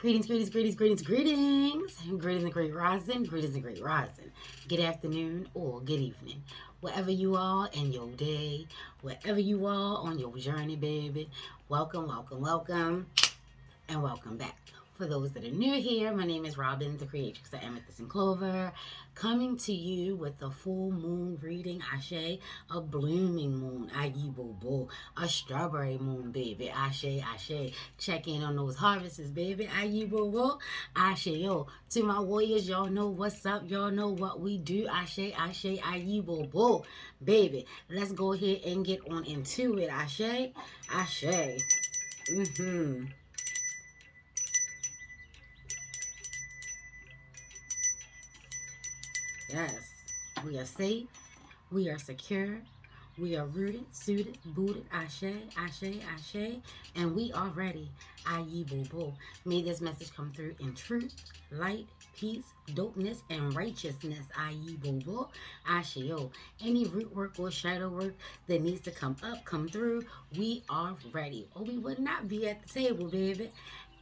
Greetings, greetings, greetings, greetings, greetings. Greetings and great rising, greetings and great rising. Good afternoon or good evening. Wherever you are in your day, wherever you are on your journey, baby. Welcome, welcome, welcome, and welcome back. For those that are new here, my name is Robin, the creatrix of Amethyst and Clover, coming to you with the full moon reading, Ashe, a blooming moon, Ayi Boo Boo, a strawberry moon, baby, Ashe, Ashe. Check in on those harvests, baby, Ayi Boo Boo, Ashe, yo. To my warriors, y'all know what's up, y'all know what we do, Ashe, Ashe, Ayi Boo Boo, baby. Let's go ahead and get on into it, Ashe, Ashe. Yes, we are safe, we are secure, we are rooted, suited, booted, ashe, ashe, ashe, and we are ready. Ayi boo boo. May this message come through in truth, light, peace, dopeness, and righteousness. Ayi boo boo. Ashe yo. Any root work or shadow work that needs to come up, come through, we are ready. Or we would not be at the table, baby.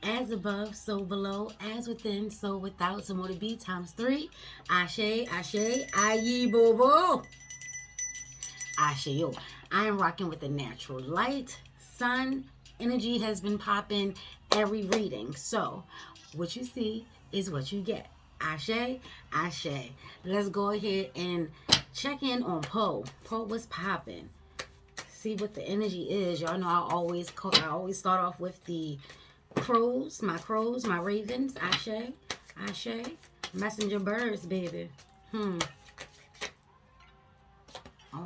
As above, so below, as within, so without. So more to be times three. Ashe, ashe, ayi boo boo. Ashe yo. I am rocking with the natural light. Sun energy has been popping every reading. So what you see is what you get. Ashe, ashe. Let's go ahead and check in on Poe. Poe, what's popping? See what the energy is. Y'all know I always start off with the crows, my ravens, ashe, ashe, messenger birds, baby. All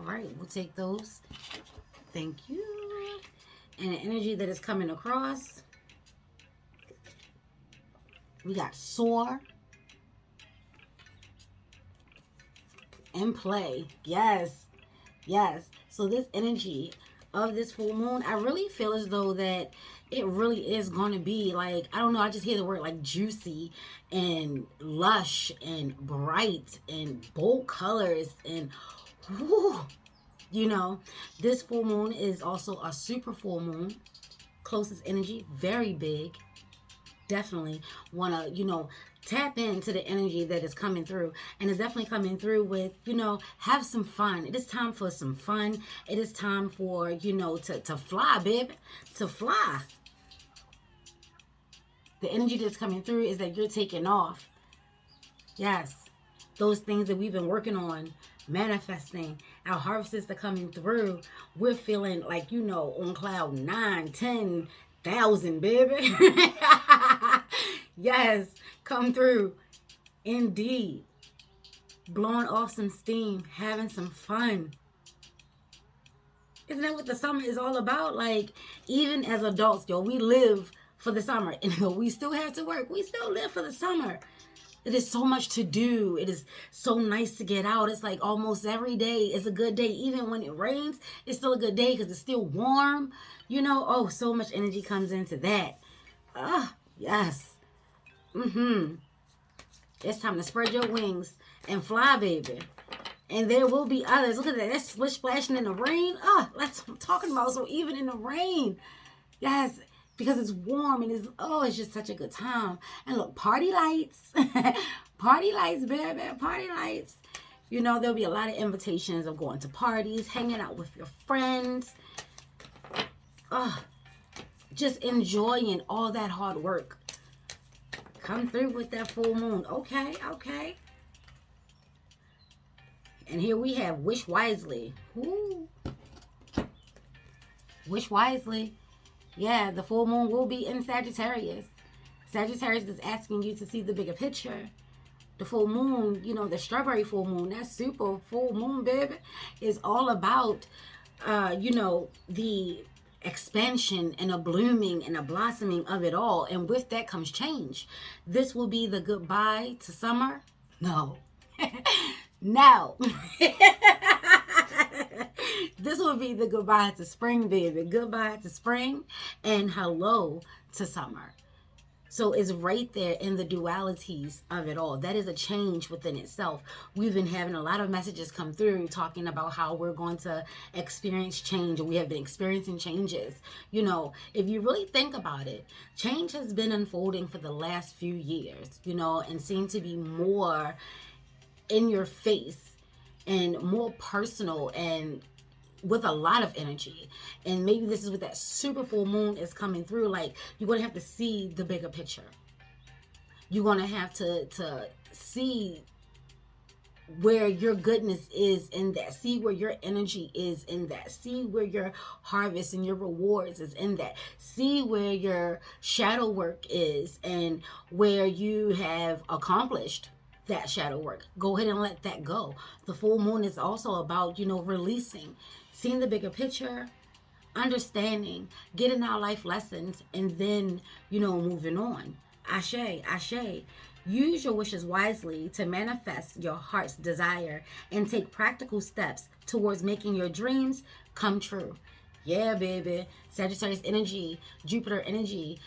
right, we'll take those. Thank you. And the energy that is coming across, we got soar and play. Yes, yes. So this energy of this full moon, I really feel as though that it really is going to be like, I don't know, I just hear the word like juicy and lush and bright and bold colors and whew, you know, this full moon is also a super full moon, closest energy, very big. Definitely want to, tap into the energy that is coming through. And it's definitely coming through with, have some fun. It is time for some fun. It is time for, to fly, baby. To fly. The energy that's coming through is that you're taking off. Yes. Those things that we've been working on, manifesting, our harvests are coming through. We're feeling like, on cloud 9, 10,000, baby. Yes, come through. Indeed. Blowing off some steam, having some fun. Isn't that what the summer is all about? Like, even as adults, we live for the summer. And we still have to work. We still live for the summer. It is so much to do. It is so nice to get out. It's like almost every day is a good day. Even when it rains, it's still a good day because it's still warm. Oh, so much energy comes into that. Yes. It's time to spread your wings and fly, baby. And there will be others. Look at that. That's splish splashing in the rain. That's what I'm talking about. So even in the rain. Yes. Because it's warm and it's just such a good time. And look, party lights. Party lights, baby. Party lights. There'll be a lot of invitations of going to parties, hanging out with your friends. Just enjoying all that hard work. Come through with that full moon. Okay. And here we have wish wisely. Ooh. Wish wisely. Yeah, the full moon will be in Sagittarius. Sagittarius is asking you to see the bigger picture. The full moon, the strawberry full moon, that super full moon, baby, is all about, the expansion and a blooming and a blossoming of it all. And with that comes change. This will be the goodbye to summer. No. No. This will be the goodbye to spring, baby. Goodbye to spring and hello to summer. So it's right there in the dualities of it all. That is a change within itself. We've been having a lot of messages come through talking about how we're going to experience change, or we have been experiencing changes. You know, if you really think about it, change has been unfolding for the last few years, you know, and seem to be more in your face and more personal and with a lot of energy. And maybe this is what that super full moon is coming through. Like, you're going to have to see the bigger picture. You're going to have to see where your goodness is in that. See where your energy is in that. See where your harvest and your rewards is in that. See where your shadow work is and where you have accomplished that shadow work. Go ahead and let that go. The full moon is also about, you know, releasing, seeing the bigger picture, understanding, getting our life lessons, and then, you know, moving on. Ashe, ashe. Use your wishes wisely to manifest your heart's desire and take practical steps towards making your dreams come true. Yeah, baby. Sagittarius energy, Jupiter energy,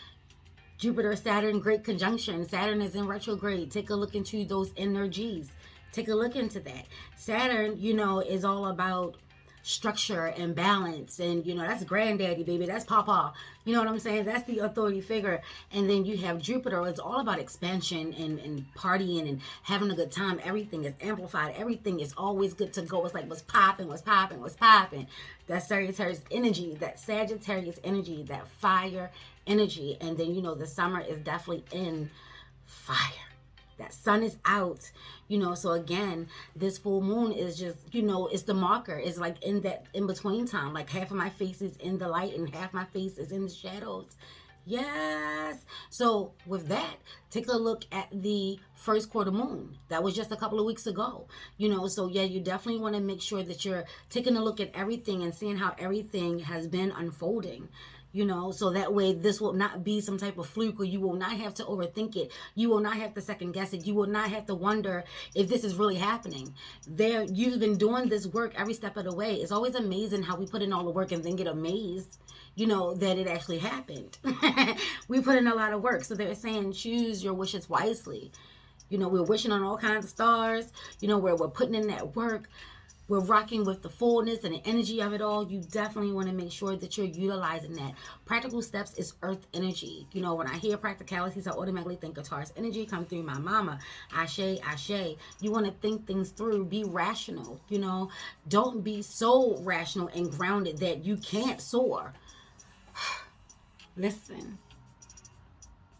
Jupiter, Saturn, great conjunction. Saturn is in retrograde. Take a look into those energies. Take a look into that. Saturn, you know, is all about structure and balance. And, you know, that's granddaddy, baby. That's papa. You know what I'm saying? That's the authority figure. And then you have Jupiter. It's all about expansion and partying and having a good time. Everything is amplified. Everything is always good to go. It's like, what's popping, what's popping, what's popping. That Sagittarius energy, that fire energy. And then, you know, the summer is definitely in fire. That sun is out, you know. So again, this full moon is just, you know, it's the marker. It's like in that in between time, like half of my face is in the light and half my face is in the shadows. Yes. So with that, take a look at the first quarter moon. That was just a couple of weeks ago. You know, so yeah, you definitely want to make sure that you're taking a look at everything and seeing how everything has been unfolding. You know, so that way this will not be some type of fluke, or you will not have to overthink it. You will not have to second guess it. You will not have to wonder if this is really happening. You've been doing this work every step of the way. It's always amazing how we put in all the work and then get amazed, you know, that it actually happened. We put in a lot of work. So they're saying choose your wishes wisely. You know, we're wishing on all kinds of stars, you know, where we're putting in that work. We're rocking with the fullness and the energy of it all. You definitely want to make sure that you're utilizing that. Practical steps is earth energy. You know, when I hear practicalities, I automatically think of Taurus energy. Come through my mama. Ashe, ashe. You want to think things through. Be rational, you know. Don't be so rational and grounded that you can't soar. Listen,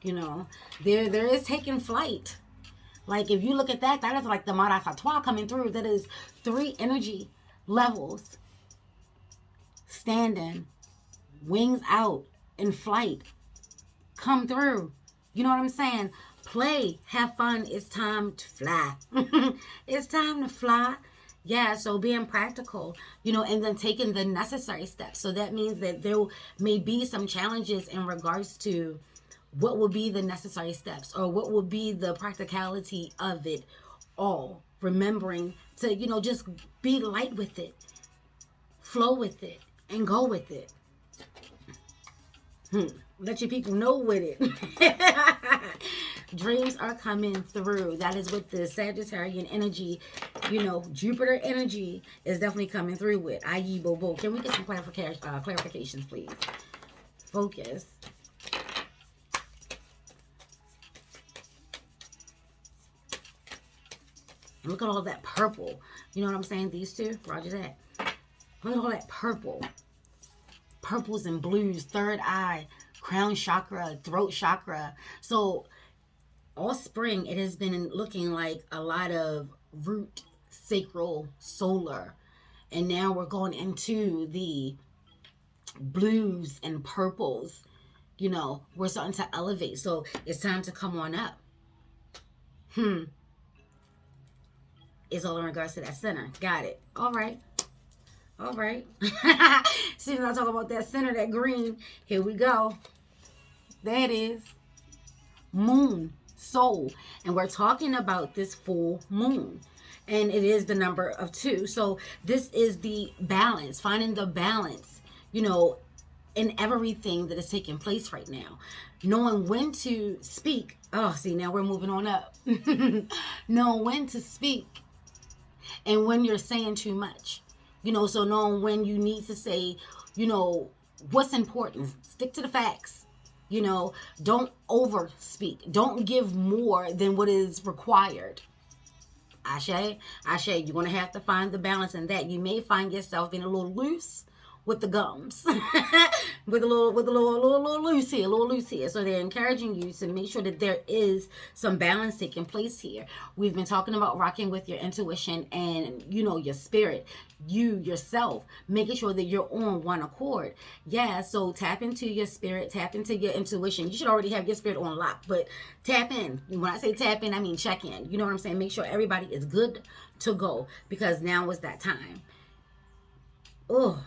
you know, there is taking flight. Like, if you look at that, that is like the Maratatois coming through. That is 3 energy levels standing, wings out, in flight. Come through. You know what I'm saying? Play, have fun. It's time to fly. It's time to fly. Yeah, so being practical, you know, and then taking the necessary steps. So that means that there may be some challenges in regards to what will be the necessary steps, or what will be the practicality of it all. Remembering to, you know, just be light with it, flow with it, and go with it. Let your people know with it. Dreams are coming through. That is what the Sagittarian energy, you know, Jupiter energy is definitely coming through with. I.e. Bobo. Can we get some clarifications, please? Focus. Look at all that purple. You know what I'm saying? These two. Roger that. Look at all that purple. Purples and blues. Third eye. Crown chakra. Throat chakra. So all spring, it has been looking like a lot of root, sacral, solar. And now we're going into the blues and purples. You know, we're starting to elevate. So it's time to come on up. It's all in regards to that center. Got it. All right. All right. See, when I talk about that center, that green, here we go. There it is. Moon, soul. And we're talking about this full moon. And it is the number of 2. So this is the balance, finding the balance, you know, in everything that is taking place right now. Knowing when to speak. Oh, see, now we're moving on up. Knowing when to speak and when you're saying too much. So knowing when you need to say, what's important. Stick to the facts. Don't over speak. Don't give more than what is required. Ashe, you're going to have to find the balance in that. You may find yourself being a little loose with the gums, with a little loose here, a little loose here. So they're encouraging you to make sure that there is some balance taking place here. We've been talking about rocking with your intuition and, your spirit, you yourself, making sure that you're on one accord. Yeah, so tap into your spirit, tap into your intuition. You should already have your spirit on lock, but tap in. When I say tap in, I mean check in. You know what I'm saying? Make sure everybody is good to go, because now is that time. Oh,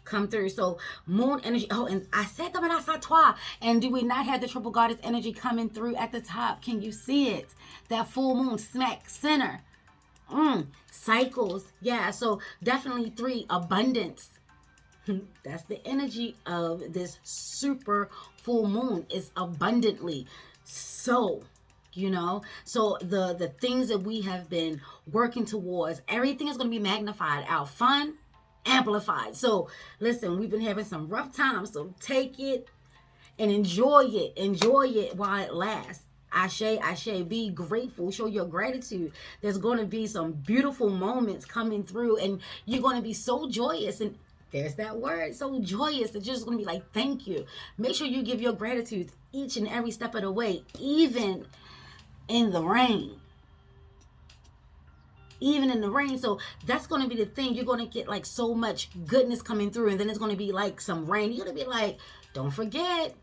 come through. So moon energy. Oh, and I said the Menasatwa. And do we not have the triple goddess energy coming through at the top? Can you see it? That full moon smack center. Cycles. Yeah, so definitely 3, abundance. That's the energy of this super full moon, is abundantly so. So the things that we have been working towards, everything is going to be magnified. Our fun amplified. So listen, we've been having some rough times, so take it and enjoy it while it lasts. Ashe, be grateful, show your gratitude. There's going to be some beautiful moments coming through, and you're going to be so joyous, and there's that word, so joyous, that you're just going to be like, thank you. Make sure you give your gratitude each and every step of the way, even in the rain. So that's going to be the thing. You're going to get like so much goodness coming through, and then it's going to be like some rain. You're going to be like, don't forget,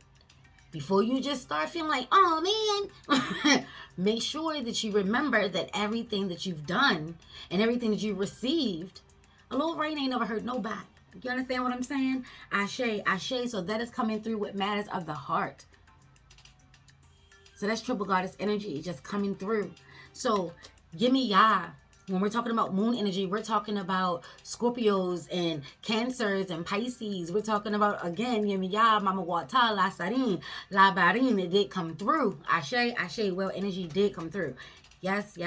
before you just start feeling like, oh man, make sure that you remember that everything that you've done and everything that you received, a little rain ain't never hurt nobody. You understand what I'm saying? Ashe. So that is coming through with matters of the heart. So that's triple goddess energy just coming through. So give me ya. When we're talking about moon energy, we're talking about Scorpios and Cancers and Pisces. We're talking about, again, Yemiya, Mama Wata, La Sarin, La Barin. It did come through. Ashe, well, energy did come through. Yes,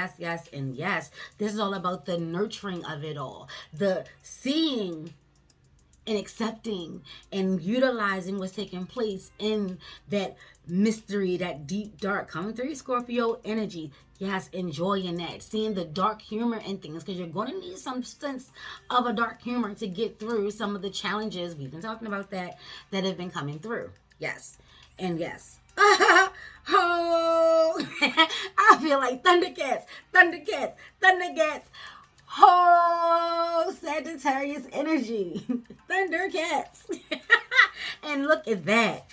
and yes. This is all about the nurturing of it all. The seeing and accepting and utilizing what's taking place in that mystery, that deep dark coming through Scorpio energy. Yes, enjoying that, seeing the dark humor in things, because you're going to need some sense of a dark humor to get through some of the challenges, we've been talking about that have been coming through. Yes, and yes. Oh, I feel like Thundercats. Oh, Sagittarius energy. Thundercats. And look at that.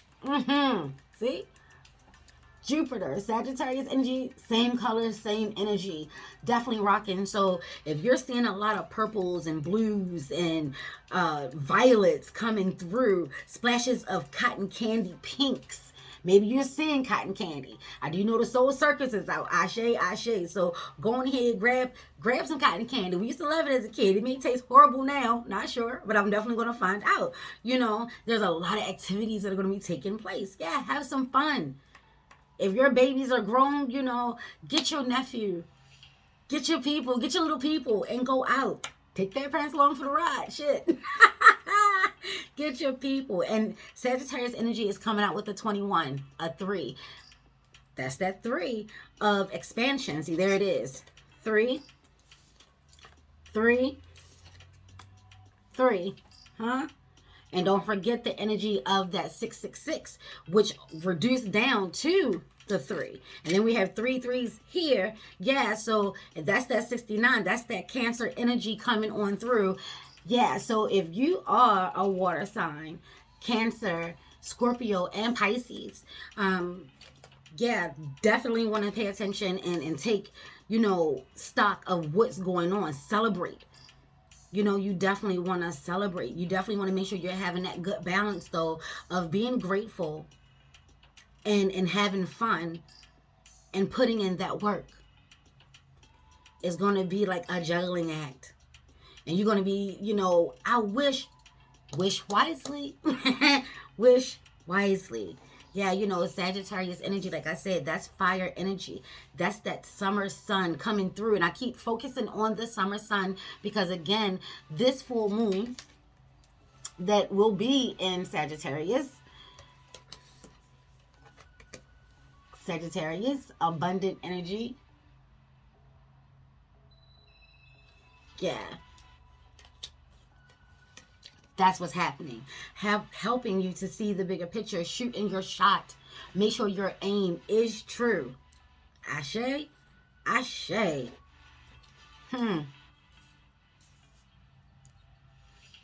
See? Jupiter, Sagittarius energy, same color, same energy. Definitely rocking. So if you're seeing a lot of purples and blues and violets coming through, splashes of cotton candy pinks, maybe you're seeing cotton candy. I do know the Soul Circus is out. Ashe. So go on ahead, grab some cotton candy. We used to love it as a kid. It may taste horrible now, not sure, but I'm definitely going to find out. There's a lot of activities that are going to be taking place. Yeah, have some fun. If your babies are grown, get your nephew, get your people, get your little people, and go out. Take their parents along for the ride. Shit. Get your people. And Sagittarius energy is coming out with a 21, a 3. That's that 3 of expansion. See, there it is. 3. Huh? And don't forget the energy of that 666, which reduced down to the 3. And then we have 3 3s here. Yeah, so that's that 69. That's that Cancer energy coming on through. Yeah, so if you are a water sign, Cancer, Scorpio, and Pisces, definitely want to pay attention and take, stock of what's going on. Celebrate. You definitely want to celebrate. You definitely want to make sure you're having that good balance, though, of being grateful and having fun and putting in that work. It's going to be like a juggling act. And you're going to be, I wish wisely. Wish wisely. Yeah, you know, Sagittarius energy, like I said, that's fire energy. That's that summer sun coming through. And I keep focusing on the summer sun because, again, this full moon that will be in Sagittarius, abundant energy. Yeah. That's what's happening. Helping you to see the bigger picture, shooting your shot. Make sure your aim is true. Ashe, ashe.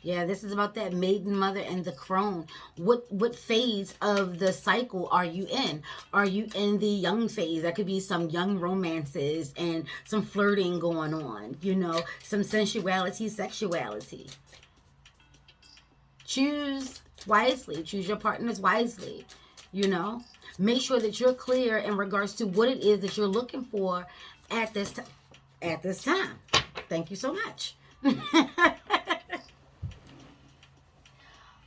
Yeah, this is about that maiden mother and the crone. What phase of the cycle are you in? Are you in the young phase? That could be some young romances and some flirting going on, you know, some sensuality, sexuality. Choose wisely. Choose your partners wisely, you know. Make sure that you're clear in regards to what it is that you're looking for at this time. Thank you so much.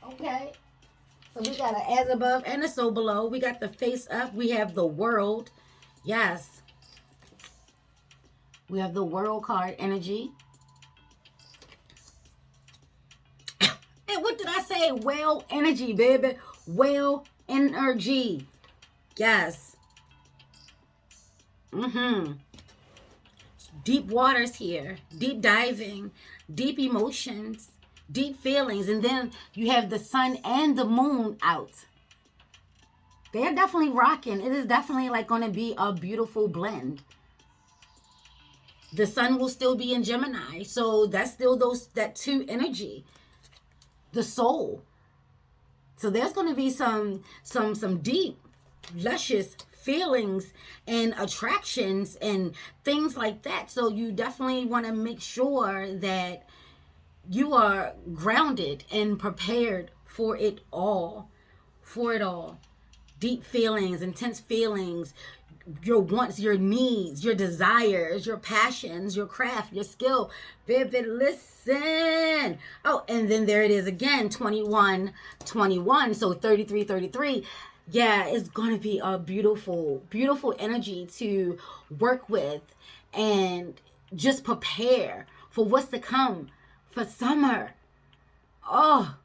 Okay. So we got an as above and a so below. We got the face up. We have the world. Yes. We have the world card energy. And what did I say? Whale energy, baby. Whale energy. Yes. Deep waters here. Deep diving. Deep emotions. Deep feelings. And then you have the sun and the moon out. They're definitely rocking. It is definitely like going to be a beautiful blend. The sun will still be in Gemini. So that's still that two energy. The soul. So there's going to be some deep, luscious feelings and attractions and things like that. So you definitely want to make sure that you are grounded and prepared for it all. For it all. Deep feelings, intense feelings, your wants, your needs, your desires, your passions, your craft, your skill. Baby, listen. Oh, and then there it is again, 21, 21. So 33, 33. Yeah, it's going to be a beautiful, beautiful energy to work with and just prepare for what's to come for summer. Oh,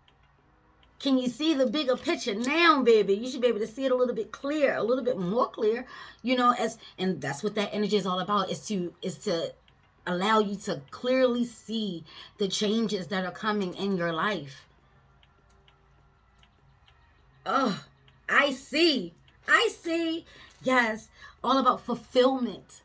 can you see the bigger picture now, baby? You should be able to see it a little bit clear, a little bit more clear, you know, and that's what that energy is all about, is to allow you to clearly see the changes that are coming in your life. Oh, I see. Yes, all about fulfillment.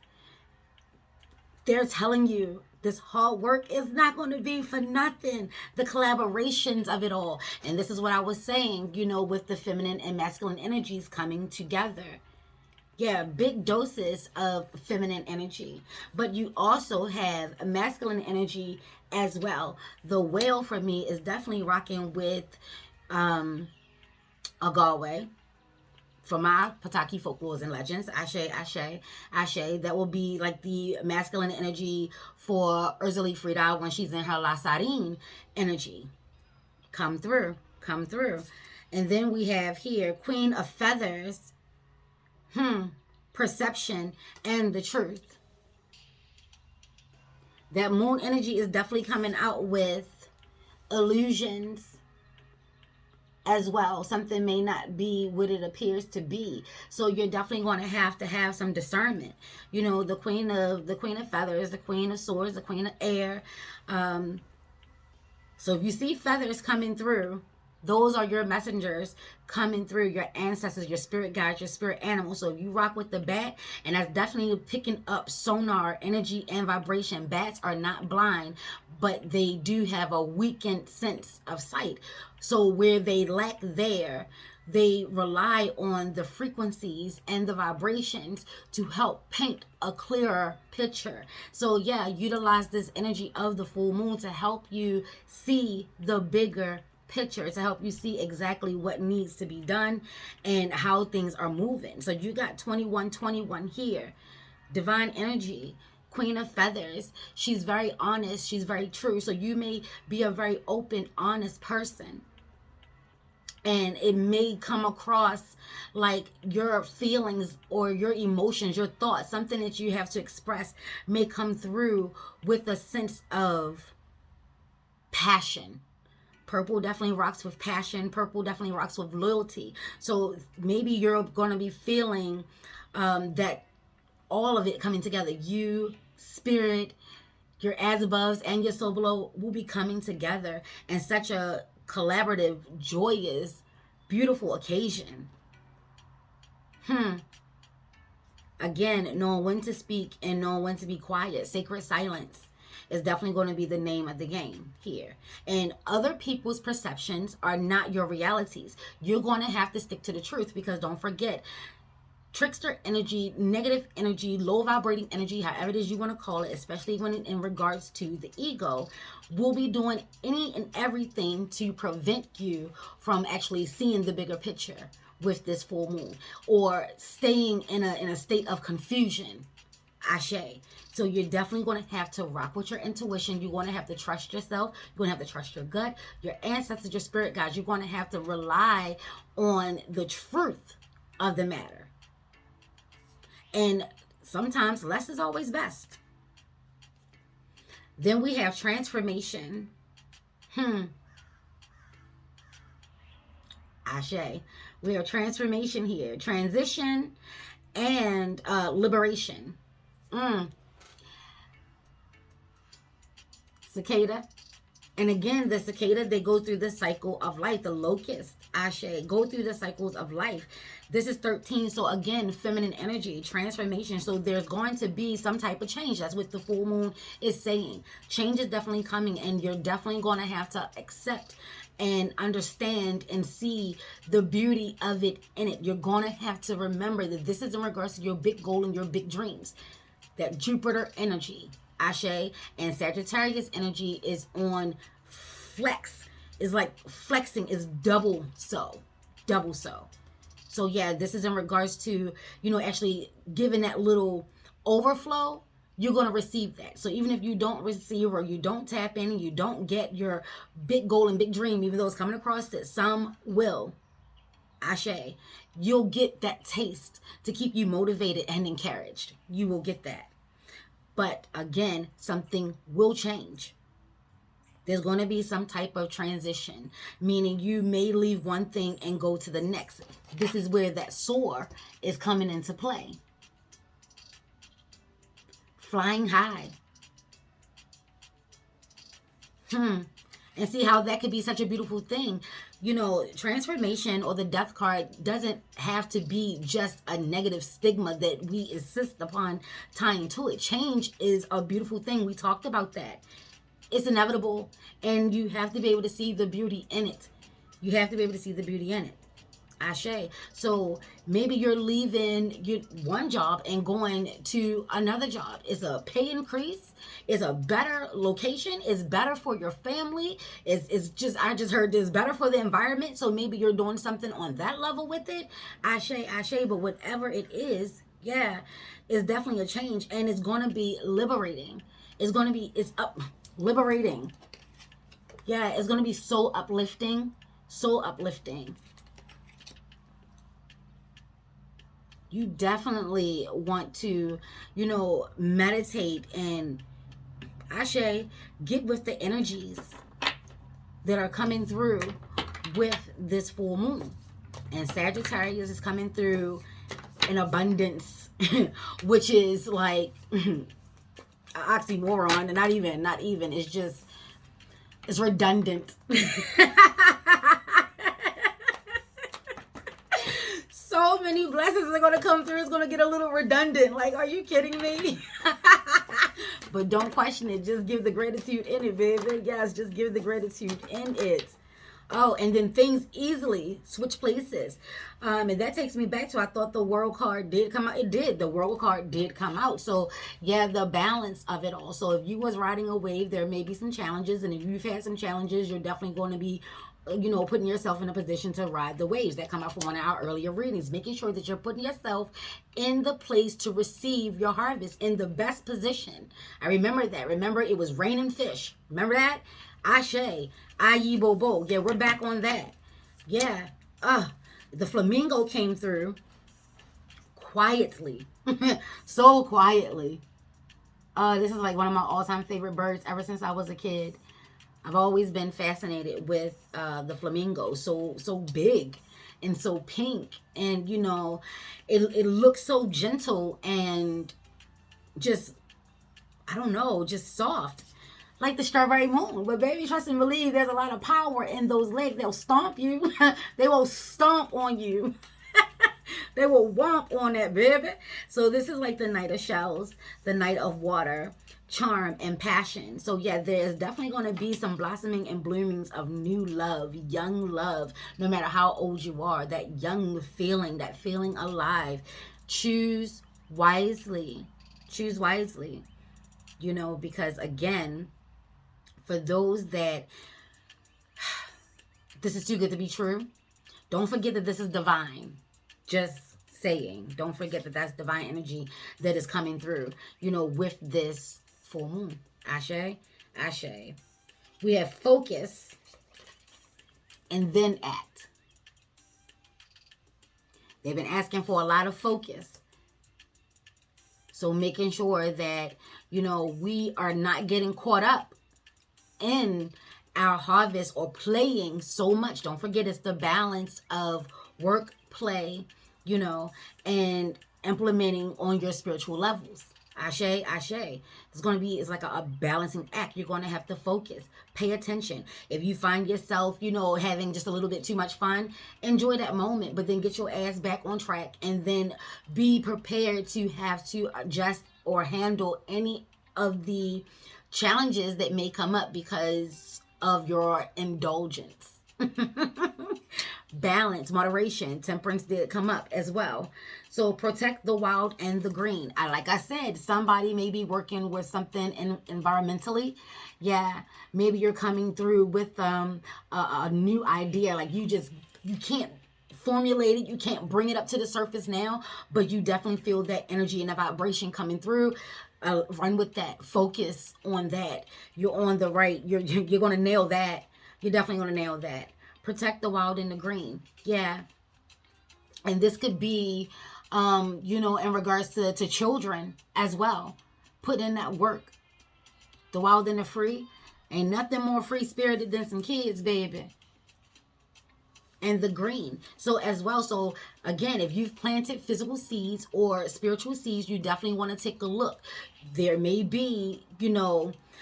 They're telling you this hard work is not going to be for nothing. The collaborations of it all. And this is what I was saying, you know, with the feminine and masculine energies coming together. Yeah, big doses of feminine energy. But you also have masculine energy as well. The whale for me is definitely rocking with a Galway. For my Pataki folklores and legends, Ashe, Ashe, Ashe. That will be like the masculine energy for Urzuli Frida when she's in her La Sarine energy. Come through. And then we have here Queen of Feathers, perception, and the truth. That moon energy is definitely coming out with illusions as well. Something may not be what it appears to be. So you're definitely going to have some discernment. You know, the queen of feathers, the queen of swords, the queen of air. So if you see feathers coming through, those are your messengers coming through, your ancestors, your spirit guides, your spirit animals. So if you rock with the bat, and that's definitely picking up sonar energy and vibration. Bats are not blind, but they do have a weakened sense of sight. So where they lack there, they rely on the frequencies and the vibrations to help paint a clearer picture. So yeah, utilize this energy of the full moon to help you see the bigger picture, to help you see exactly what needs to be done and how things are moving. So you got 2121 here. Divine energy. Queen of Feathers. She's very honest. She's very true. So you may be a very open, honest person. And it may come across like your feelings or your emotions, your thoughts, something that you have to express may come through with a sense of passion. Purple definitely rocks with passion. Purple definitely rocks with loyalty. So maybe you're going to be feeling that all of it coming together. You, spirit, your as aboves, and your soul below will be coming together in such a collaborative, joyous, beautiful occasion. Again, knowing when to speak and knowing when to be quiet. Sacred silence is definitely going to be the name of the game here. And other people's perceptions are not your realities. You're going to have to stick to the truth, because don't forget, trickster energy, negative energy, low vibrating energy, however it is you want to call it, especially when in regards to the ego, will be doing any and everything to prevent you from actually seeing the bigger picture with this full moon, or staying in a state of confusion. Ashe. So you're definitely going to have to rock with your intuition. You're going to have to trust yourself. You're going to have to trust your gut, your ancestors, your spirit guides. You're going to have to rely on the truth of the matter. And sometimes less is always best. Then we have transformation. Ashe. We have transformation here. Transition and liberation. Cicada. And again, the cicada, they go through the cycle of life. The locust, Ashe, go through the cycles of life. This is 13. So again, feminine energy, transformation. So there's going to be some type of change. That's what the full moon is saying. Change is definitely coming, and you're definitely going to have to accept and understand and see the beauty of it in it. You're going to have to remember that this is in regards to your big goal and your big dreams. That Jupiter energy, Ashe, and Sagittarius energy is on flex. It's like flexing is double so. So yeah, this is in regards to, actually giving that little overflow. You're going to receive that. So even if you don't receive, or you don't tap in, and you don't get your big goal and big dream, even though it's coming across, that some will, Ashe, you'll get that taste to keep you motivated and encouraged. You will get that. But again, something will change. There's going to be some type of transition, meaning you may leave one thing and go to the next. This is where that soar is coming into play. Flying high. And see how that could be such a beautiful thing. Transformation or the death card doesn't have to be just a negative stigma that we insist upon tying to it. Change is a beautiful thing. We talked about that. It's inevitable, and you have to be able to see the beauty in it. Ashe. So maybe you're leaving one job and going to another job. It's a pay increase. It's a better location. It's better for your family. It's just, I just heard this, better for the environment. So maybe you're doing something on that level with it. Ashe. But whatever it is, yeah, it's definitely a change, and it's going to be liberating. Liberating. Yeah, it's going to be so uplifting. You definitely want to, meditate and, Ashe, get with the energies that are coming through with this full moon. And Sagittarius is coming through in abundance, which is like an oxymoron, and not even, it's just, it's redundant. So many blessings are going to come through. It's going to get a little redundant. Like, are you kidding me? But don't question it. Just give the gratitude in it, baby. Yes, just give the gratitude in it. Oh, and then things easily switch places. And that takes me back to, I thought the world card did come out. It did. The world card did come out. So, yeah, the balance of it all. So if you was riding a wave, there may be some challenges. And if you've had some challenges, you're definitely going to be putting yourself in a position to ride the waves that come out from one of our earlier readings, making sure that you're putting yourself in the place to receive your harvest in the best position. I remember that. Remember, it was raining fish. Remember that? Ashe, Ayi Bobo. Yeah, we're back on that. Yeah. The flamingo came through quietly. So quietly. This is like one of my all-time favorite birds ever since I was a kid. I've always been fascinated with the flamingo. So big and so pink, and it looks so gentle and just, I don't know, just soft. Like the strawberry moon. But baby, trust and believe, there's a lot of power in those legs. They'll stomp you. They will stomp on you. They will womp on that, baby. So this is like the night of shells, the night of water, charm, and passion. So yeah, there's definitely going to be some blossoming and bloomings of new love, young love, no matter how old you are. That young feeling, that feeling alive. Choose wisely. Choose wisely. Because again, for those that this is too good to be true, don't forget that this is divine. Just saying. Don't forget that that's divine energy that is coming through, with this full moon. Ashe, ashe. We have focus and then act. They've been asking for a lot of focus. So making sure that, we are not getting caught up in our harvest or playing so much. Don't forget, it's the balance of work, play, and implementing on your spiritual levels. Ashe, ashe. It's like a balancing act. You're going to have to focus, pay attention. If you find yourself, having just a little bit too much fun, enjoy that moment, but then get your ass back on track and then be prepared to have to adjust or handle any of the challenges that may come up because of your indulgence. Balance, moderation, temperance did come up as well. So protect the wild and the green. Like I said, somebody may be working with something environmentally. Yeah, maybe you're coming through with a new idea. Like you can't formulate it, you can't bring it up to the surface now, but you definitely feel that energy and the vibration coming through. Run with that. Focus on that. You're on the right. You're going to nail that. You're definitely going to nail that. Protect the wild and the green. Yeah. And this could be, in regards to children as well. Put in that work. The wild and the free. Ain't nothing more free-spirited than some kids, baby. And the green. So as well, so again, if you've planted physical seeds or spiritual seeds, you definitely want to take a look. There may be,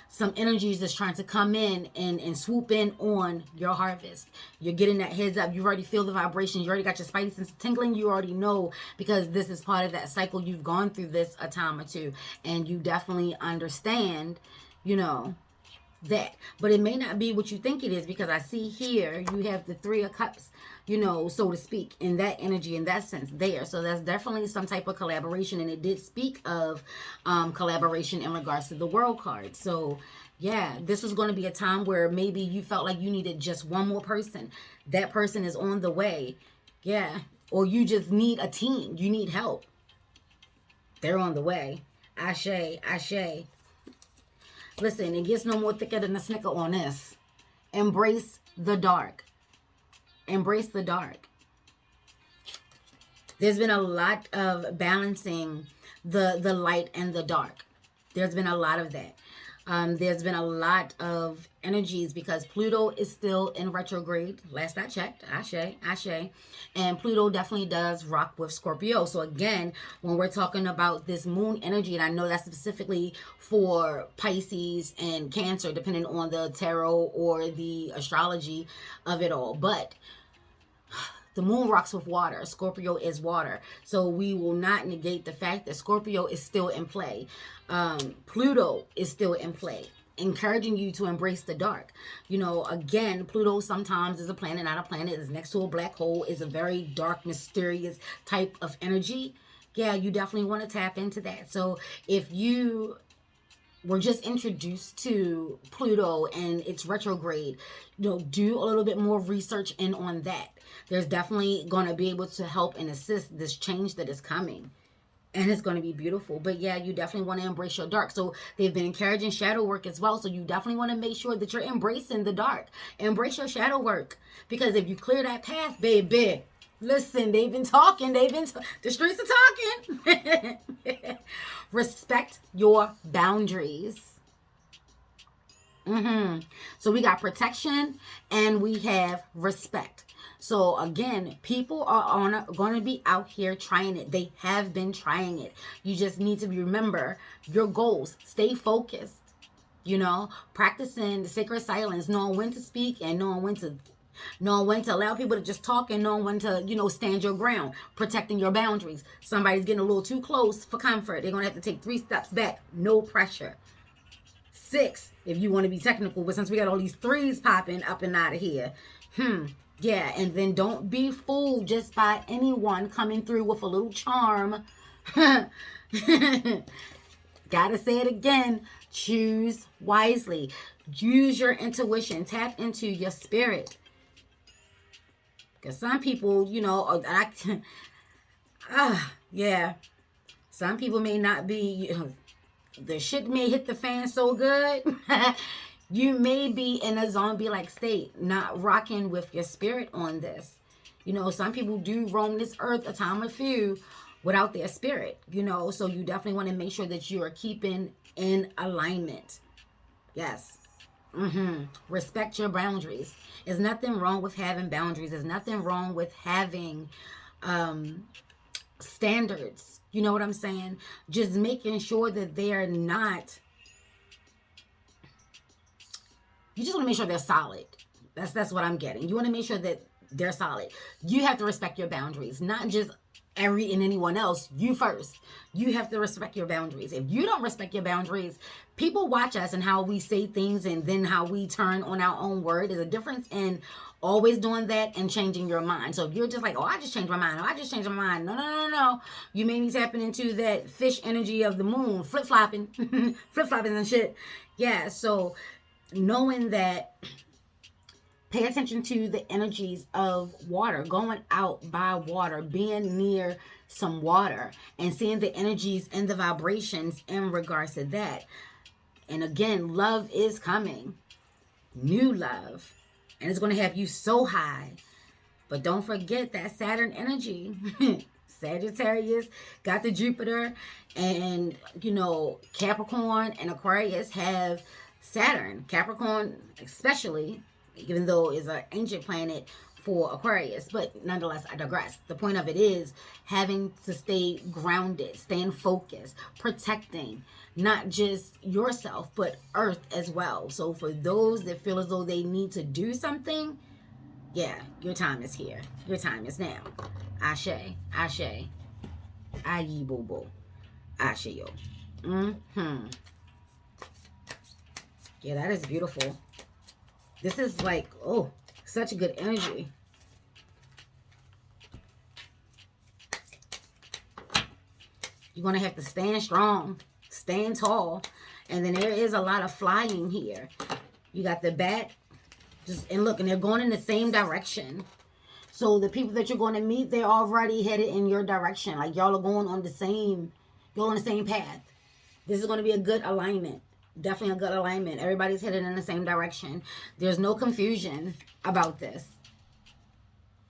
some energies that's trying to come in and swoop in on your harvest. You're getting that heads up. You already feel the vibration. You already got your spidey sense tingling. You already know, because this is part of that cycle. You've gone through this a time or two, and you definitely understand, that. But it may not be what you think it is, because I see here you have the 3 of Cups, so to speak, in that energy, in that sense there. So that's definitely some type of collaboration, and it did speak of collaboration in regards to the World card. So yeah, this was going to be a time where maybe you felt like you needed just one more person. That person is on the way. Yeah. Or you just need a team. You need help. They're on the way. Ashe, ashe. Listen, it gets no more thicker than a snicker on this. Embrace the dark. Embrace the dark. There's been a lot of balancing the light and the dark. There's been a lot of that. There's been a lot of energies, because Pluto is still in retrograde. Last I checked, ashe, ashe. And Pluto definitely does rock with Scorpio. So again, when we're talking about this moon energy, and I know that's specifically for Pisces and Cancer, depending on the tarot or the astrology of it all. But the moon rocks with water. Scorpio is water. So we will not negate the fact that Scorpio is still in play. Pluto is still in play, encouraging you to embrace the dark. Again, Pluto sometimes is a planet, not a planet. It's next to a black hole. It's a very dark, mysterious type of energy. Yeah, you definitely want to tap into that. So if you were just introduced to Pluto and its retrograde, do a little bit more research in on that. There's definitely going to be able to help and assist this change that is coming. and it's going to be beautiful. But yeah, you definitely want to embrace your dark. So they've been encouraging shadow work as well. So you definitely want to make sure that you're embracing the dark. Embrace your shadow work. Because if you clear that path, baby, listen, they've been talking. The streets are talking. Respect your boundaries. So we got protection and we have respect. So again, people are going to be out here trying it. They have been trying it. You just need to remember your goals. Stay focused. Practicing the sacred silence, knowing when to speak and knowing when to allow people to just talk and knowing when to, stand your ground, protecting your boundaries. Somebody's getting a little too close for comfort. They're going to have to take 3 steps back. No pressure. 6, if you want to be technical, but since we got all these 3s popping up and out of here, yeah, and then don't be fooled just by anyone coming through with a little charm. Gotta say it again. Choose wisely. Use your intuition. Tap into your spirit. Because some people, yeah, some people may not be, the shit may hit the fan so good. You may be in a zombie-like state, not rocking with your spirit on this. Some people do roam this earth a time or few without their spirit, so you definitely want to make sure that you are keeping in alignment. Yes. Respect your boundaries. There's nothing wrong with having boundaries. There's nothing wrong with having standards. You know what I'm saying? Just making sure that they're not... You just want to make sure they're solid. That's what I'm getting. You want to make sure that they're solid. You have to respect your boundaries, not just anyone else. You first. You have to respect your boundaries. If you don't respect your boundaries, people watch us and how we say things and then how we turn on our own word. There's a difference in always doing that and changing your mind. So if you're just like, oh, I just changed my mind. Oh, I just changed my mind. No. You may be tapping into that fish energy of the moon, flip-flopping, flip-flopping and shit. Yeah, so knowing that, pay attention to the energies of water, going out by water, being near some water, and seeing the energies and the vibrations in regards to that. And again, love is coming. New love. And it's going to have you so high. But don't forget that Saturn energy. Sagittarius got the Jupiter, and, Capricorn and Aquarius have Saturn. Capricorn especially, even though it's an ancient planet for Aquarius, but nonetheless, I digress. The point of it is having to stay grounded, staying focused, protecting not just yourself, but Earth as well. So for those that feel as though they need to do something, yeah, your time is here. Your time is now. Ashe, Ashe, Ayi Bobo, Ashe yo. Yeah, that is beautiful. This is like, oh, such a good energy. You're going to have to stand strong, stand tall. And then there is a lot of flying here. You got the bat. And look, and they're going in the same direction. So the people that you're going to meet, they're already headed in your direction. Like y'all are going on the same path. This is going to be a good alignment. Definitely a good alignment. Everybody's headed in the same direction. There's no confusion about this.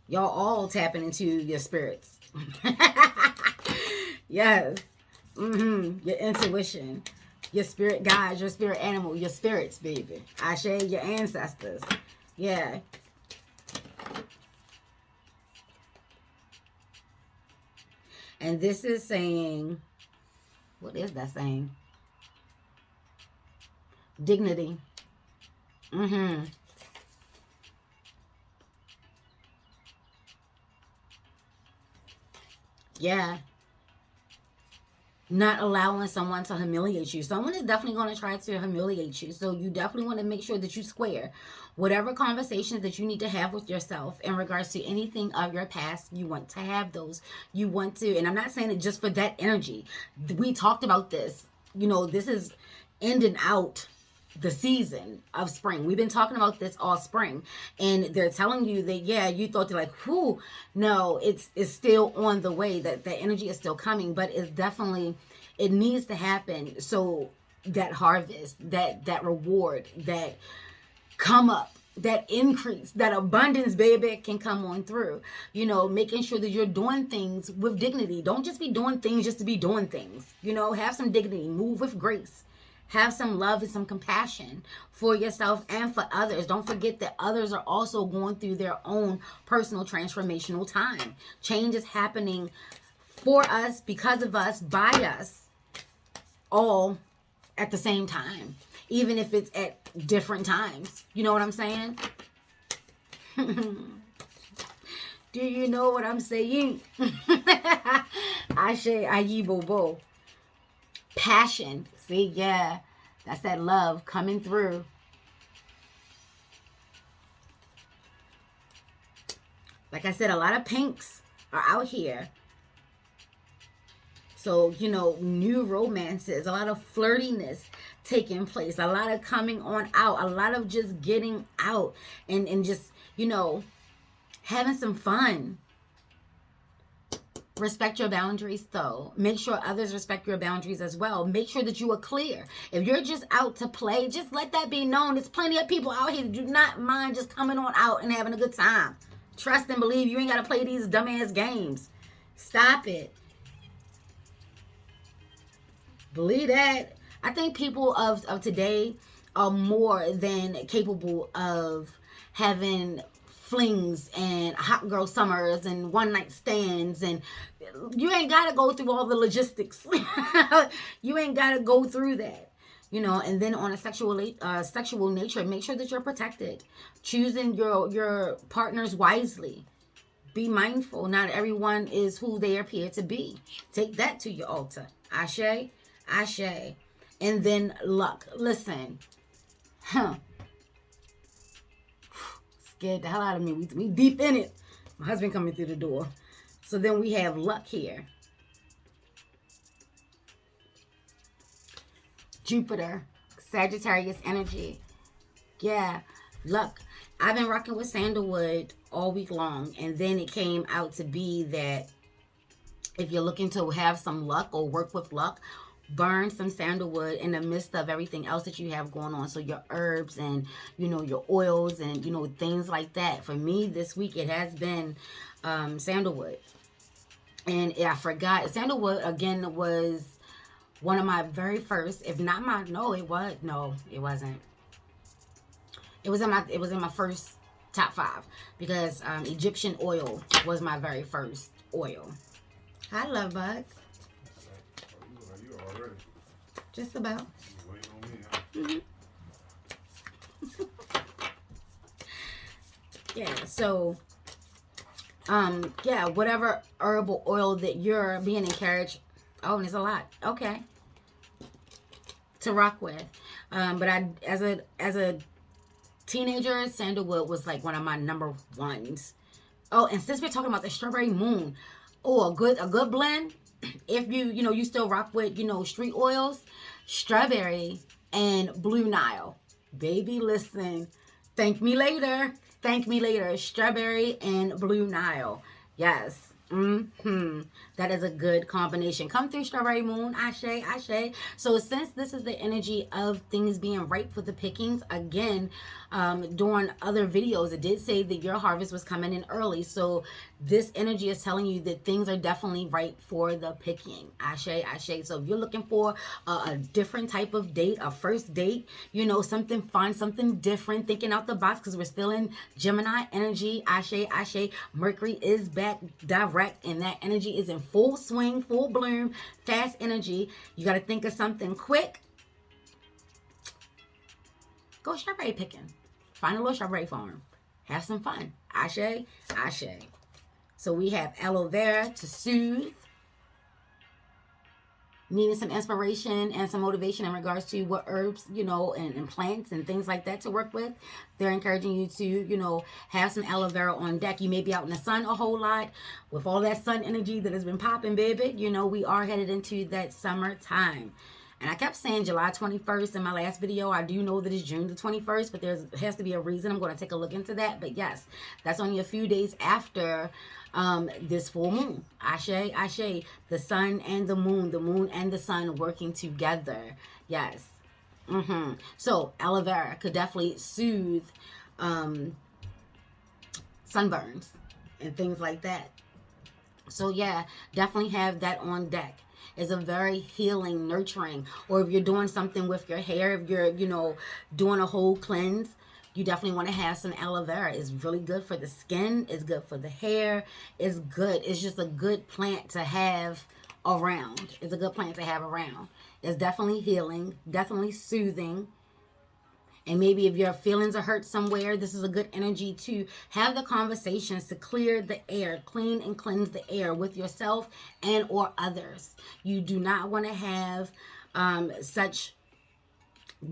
Y'all all tapping into your spirits. Yes. Your intuition. Your spirit guides, your spirit animal, your spirits, baby. Ashe, your ancestors. Yeah. And this is saying, what is that saying? Dignity. Yeah. Not allowing someone to humiliate you. Someone is definitely going to try to humiliate you. So you definitely want to make sure that you square whatever conversations that you need to have with yourself in regards to anything of your past. You want to have those. You want to, and I'm not saying it just for that energy. We talked about this. This is ending out the season of spring. We've been talking about this all spring, and they're telling you that, yeah, you thought they're like, whoo, no, it's still on the way, that the energy is still coming, but it's definitely, it needs to happen. So that harvest, that reward, that come up, that increase, that abundance, baby, can come on through. You know, making sure that you're doing things with dignity. Don't just be doing things just to be doing things. You know, have some dignity, move with grace. Have some love and some compassion for yourself and for others. Don't forget that others are also going through their own personal transformational time. Change is happening for us, because of us, by us, all at the same time. Even if it's at different times. You know what I'm saying? Do you know what I'm saying? Ashe, ayi, bobo. Passion. See, yeah. That's that love coming through. Like I said, a lot of pinks are out here. So, you know, new romances, a lot of flirtiness taking place, a lot of coming on out, a lot of just getting out and just, you know, having some fun. Respect your boundaries, though. Make sure others respect your boundaries as well. Make sure that you are clear. If you're just out to play, just let that be known. There's plenty of people out here that do not mind just coming on out and having a good time. Trust and believe. You ain't got to play these dumbass games. Stop it. Believe that. I think people of today are more than capable of having flings and hot girl summers and one night stands, and you ain't got to go through all the logistics. You ain't got to go through that. You know, and then on a sexual nature, make sure that you're protected. Choosing your partners wisely. Be mindful. Not everyone is who they appear to be. Take that to your altar. Ashe. Ashe. And then luck. Listen. Scared the hell out of me. We deep in it. My husband coming through the door. So then we have luck here. Jupiter. Sagittarius energy. Yeah. Luck. I've been rocking with sandalwood all week long. And then it came out to be that if you're looking to have some luck or work with luck, burn some sandalwood in the midst of everything else that you have going on. So your herbs and, you know, your oils and, you know, things like that. For me this week, it has been sandalwood. And I forgot, sandalwood again was one of my very first, if not my, it wasn't. It was in my first top 5 because Egyptian oil was my very first oil. Hi, love bug. Just about. Yeah, so yeah, whatever herbal oil that you're being encouraged. Oh, and there's a lot. Okay. To rock with. But I as a teenager, sandalwood was like one of my number ones. Oh, and since we're talking about the strawberry moon, a good blend. If you still rock with, street oils, strawberry and Blue Nile. Baby, listen. Thank me later. Thank me later. Strawberry and Blue Nile. Yes. That is a good combination. Come through, strawberry moon. Ashe, ashe. So since this is the energy of things being ripe for the pickings, again, during other videos, it did say that your harvest was coming in early. So this energy is telling you that things are definitely ripe for the picking. Ashe, ashe. So if you're looking for a different type of date, a first date, something fun, something different, thinking out the box, because we're still in Gemini energy. Ashe, ashe. Mercury is back direct, and that energy is in full swing, full bloom, fast energy. You got to think of something quick. Go strawberry picking. Find a little strawberry farm. Have some fun. Ashe, ashe. So we have aloe vera to soothe. Needing some inspiration and some motivation in regards to what herbs, and plants and things like that to work with. They're encouraging you to, have some aloe vera on deck. You may be out in the sun a whole lot with all that sun energy that has been popping, baby. We are headed into that summertime. And I kept saying July 21st in my last video. I do know that it's June the 21st, but there has to be a reason. I'm going to take a look into that. But yes, that's only a few days after this full moon. Ashe, Ashe, the sun and the moon and the sun working together. Yes. So aloe vera could definitely soothe sunburns and things like that. So yeah, definitely have that on deck. It's a very healing, nurturing. Or if you're doing something with your hair, if you're, doing a whole cleanse, you definitely want to have some aloe vera. It's really good for the skin. It's good for the hair. It's good. It's just a good plant to have around. It's a good plant to have around. It's definitely healing, definitely soothing. And maybe if your feelings are hurt somewhere, this is a good energy to have the conversations to clear the air, clean and cleanse the air with yourself and or others. You do not want to have such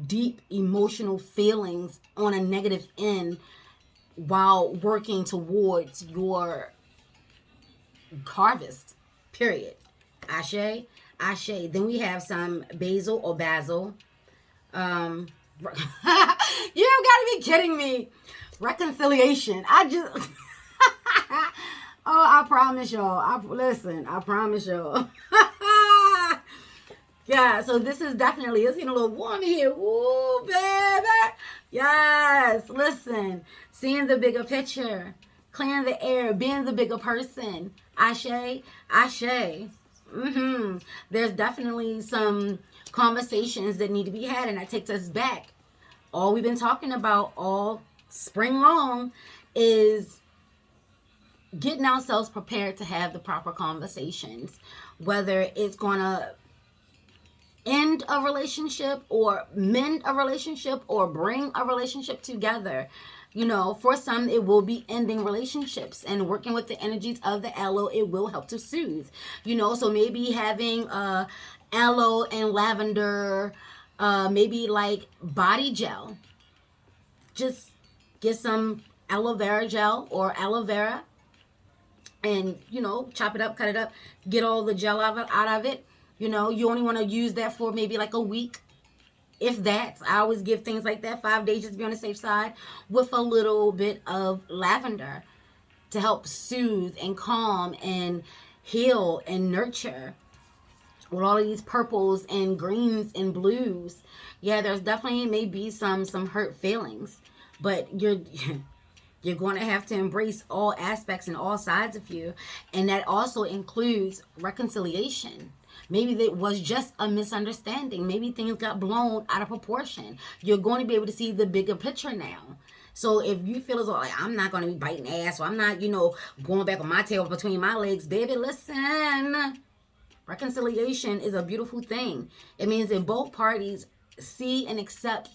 deep emotional feelings on a negative end while working towards your harvest, period. Ashe, Ashe. Then we have some basil or basil. You gotta be kidding me. Reconciliation. Oh, I promise y'all. I promise y'all. Yeah, so this is definitely, it's getting a little warm here. Ooh, baby. Yes, listen. Seeing the bigger picture. Clearing the air. Being the bigger person. Ashe, Ashe. There's definitely some conversations that need to be had, and that takes us back. All we've been talking about all spring long is getting ourselves prepared to have the proper conversations, whether it's gonna end a relationship or mend a relationship or bring a relationship together. For some, it will be ending relationships, and working with the energies of the aloe, it will help to soothe. So maybe having aloe and lavender, maybe like body gel. Just get some aloe vera gel or aloe vera and, chop it up, cut it up, get all the gel out of it. You only want to use that for maybe like a week. If that, I always give things like that 5 days just to be on the safe side, with a little bit of lavender to help soothe and calm and heal and nurture. With all of these purples and greens and blues, yeah, there's definitely maybe some hurt feelings, but you're going to have to embrace all aspects and all sides of you, and that also includes reconciliation. Maybe it was just a misunderstanding. Maybe things got blown out of proportion. You're going to be able to see the bigger picture now. So if you feel as though like I'm not going to be biting ass, or I'm not, going back on my tail between my legs, baby, listen. Reconciliation is a beautiful thing. It means that both parties see and accept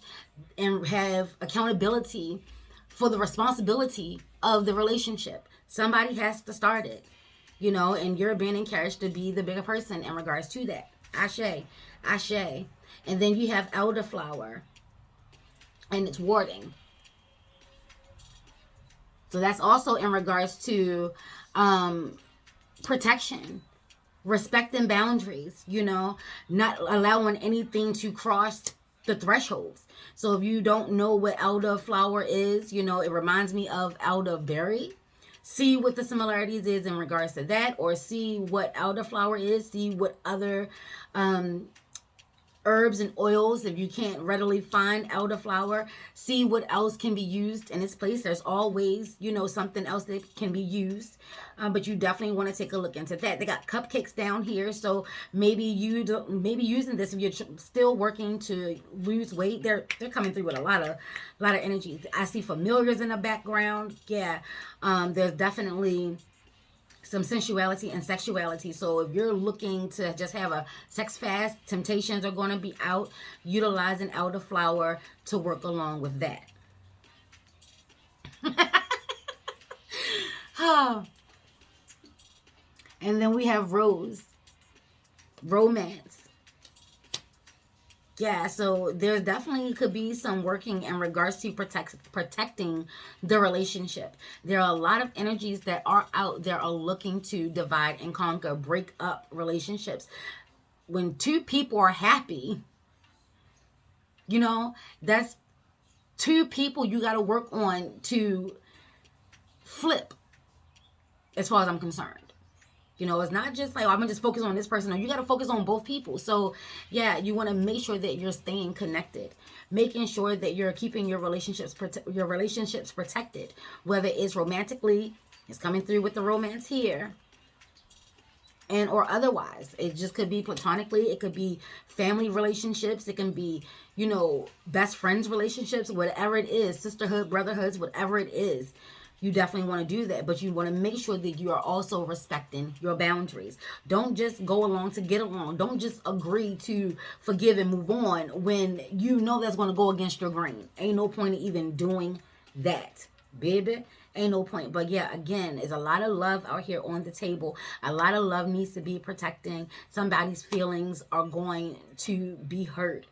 and have accountability for the responsibility of the relationship. Somebody has to start it. And you're being encouraged to be the bigger person in regards to that. Ashe, Ashe. And then you have elderflower, and it's warding. So that's also in regards to protection, respecting boundaries, not allowing anything to cross the thresholds. So if you don't know what elderflower is, it reminds me of elderberry. See what the similarities is in regards to that, or see what elderflower is, see what other herbs and oils, if you can't readily find elderflower, see what else can be used in its place. There's always, something else that can be used, but you definitely want to take a look into that. They got cupcakes down here, so maybe using this if you're still working to lose weight. They're coming through with a lot of energy. I see familiars in the background. Yeah, there's definitely some sensuality and sexuality. So if you're looking to just have a sex fast, temptations are going to be out, utilizing elderflower to work along with that. And then we have rose, romance. Yeah, so there definitely could be some working in regards to protecting the relationship. There are a lot of energies that are out there are looking to divide and conquer, break up relationships. when two people are happy, you know, that's two people you got to work on to flip, as far as I'm concerned. You know, it's not just like, oh, I'm gonna just focus on this person. No, you got to focus on both people. So yeah, you want to make sure that you're staying connected, making sure that you're keeping your relationships protected, whether it's romantically, it's coming through with the romance here, and or otherwise. It just could be platonically, it could be family relationships, it can be, you know, best friends relationships, whatever it is, sisterhood, brotherhoods, whatever it is. You definitely want to do that, but you want to make sure that you are also respecting your boundaries. Don't just go along to get along. Don't just agree to forgive and move on when you know that's going to go against your grain. Ain't no point in even doing that, baby. Ain't no point. But yeah, again, there's a lot of love out here on the table. A lot of love needs to be protecting. Somebody's feelings are going to be hurt.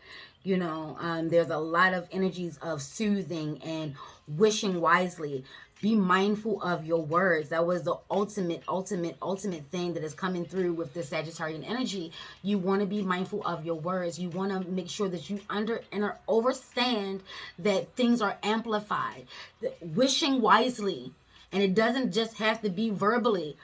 You know, there's a lot of energies of soothing and wishing wisely. Be mindful of your words. That was the ultimate thing that is coming through with this Sagittarian energy. You want to be mindful of your words. You want to make sure that you understand that things are amplified. Wishing wisely. And it doesn't just have to be verbally.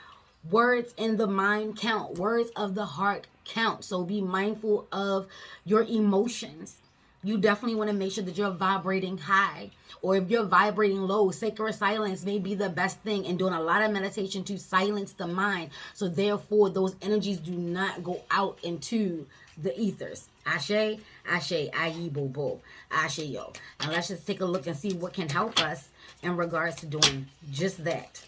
Words in the mind count. Words of the heart count. So be mindful of your emotions. You definitely want to make sure that you're vibrating high. Or if you're vibrating low, sacred silence may be the best thing, and doing a lot of meditation to silence the mind. So therefore, those energies do not go out into the ethers. Ashe, ashe, aye, bo, bo, ashe, yo. Now let's just take a look and see what can help us in regards to doing just that.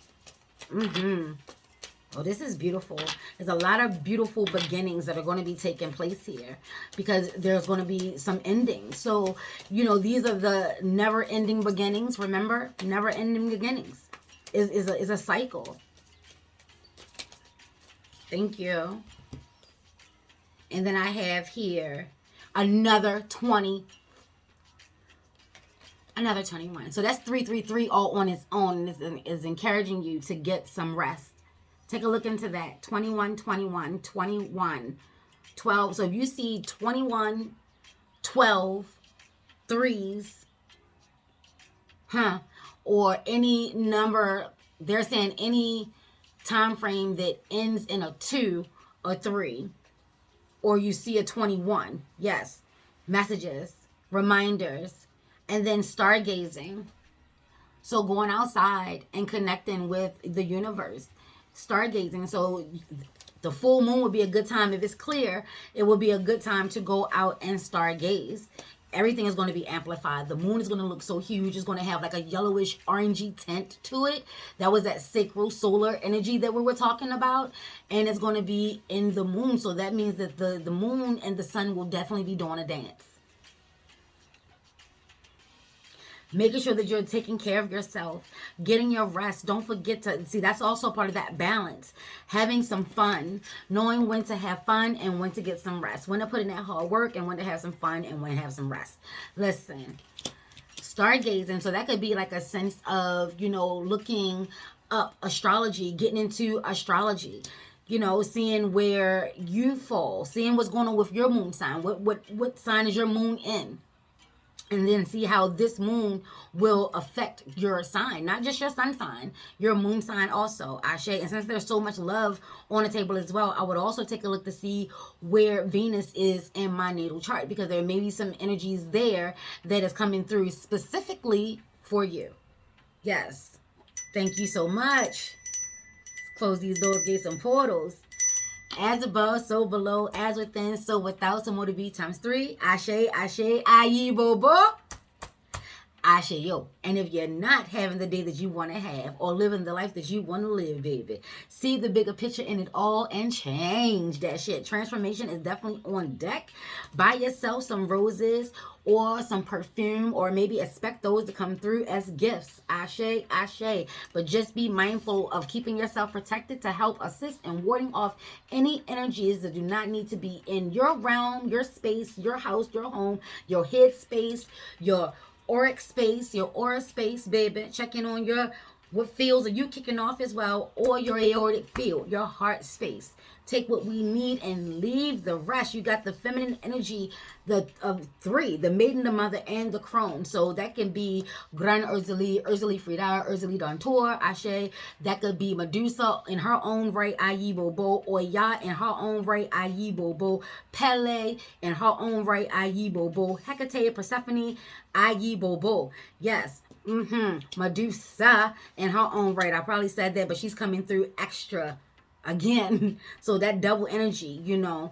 Oh, this is beautiful. There's a lot of beautiful beginnings that are going to be taking place here, because there's going to be some endings. So, you know, these are the never-ending beginnings. Remember, never-ending beginnings is a cycle. Thank you. And then I have here another 20. Another 21. So that's 333 all on its own. And is encouraging you to get some rest. Take a look into that. 21, 21, 21, 12. So if you see 21, 12, threes, or any number, they're saying any time frame that ends in a 2 or 3, or you see a 21, yes, messages, reminders, and then stargazing. So going outside and connecting with the universe. Stargazing. So the full moon would be a good time. If it's clear, it will be a good time to go out and stargaze. Everything is going to be amplified. The moon is going to look so huge. It's going to have like a yellowish orangey tint to it. That was that sacral solar energy that we were talking about. And it's going to be in the moon. So that means that the moon and the sun will definitely be doing a dance. Making sure that you're taking care of yourself, getting your rest. Don't forget to, see, that's also part of that balance. Having some fun, knowing when to have fun and when to get some rest. When to put in that hard work and when to have some fun and when to have some rest. Listen, stargazing. So that could be like a sense of, you know, looking up astrology, getting into astrology. You know, seeing where you fall, seeing what's going on with your moon sign. What sign is your moon in? And then see how this moon will affect your sign. Not just your sun sign, your moon sign also. Ashe. And since there's so much love on the table as well, I would also take a look to see where Venus is in my natal chart. Because there may be some energies there that is coming through specifically for you. Yes. Thank you so much. Close these doors, gates, and portals. As above, so below, as within, so without. So more to be times 3. Ashe, ashe, aye, bo, bo. Ashe, yo. And if you're not having the day that you want to have, or living the life that you want to live, baby, see the bigger picture in it all and change that shit. Transformation is definitely on deck. Buy yourself some roses or some perfume, or maybe expect those to come through as gifts. Ashe, ashe. But just be mindful of keeping yourself protected to help assist in warding off any energies that do not need to be in your realm, your space, your house, your home, your head space, your auric space, your aura space, baby. Check in on your, what fields are you kicking off as well, or your aortic field, your heart space. take what we need and leave the rest. You got the feminine energy, the of three, the maiden, the mother, and the crone. So that can be Gran Urzuli Frida, Urzuli Dontour, Ashe. That could be Medusa in her own right, Ayi Bobo, Oya in her own right, Ayi Bobo, Pele in her own right, Ayi Bobo, Hecate, Persephone, Ayi Bobo. Yes. Medusa in her own right. I probably said that, but she's coming through extra again. So that double energy, you know.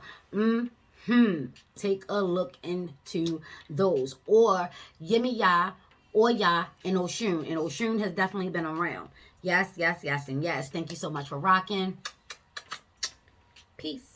Take a look into those. Or Yemiya, Oya, and Oshun. And Oshun has definitely been around. Yes, yes, yes, and yes. Thank you so much for rocking. Peace.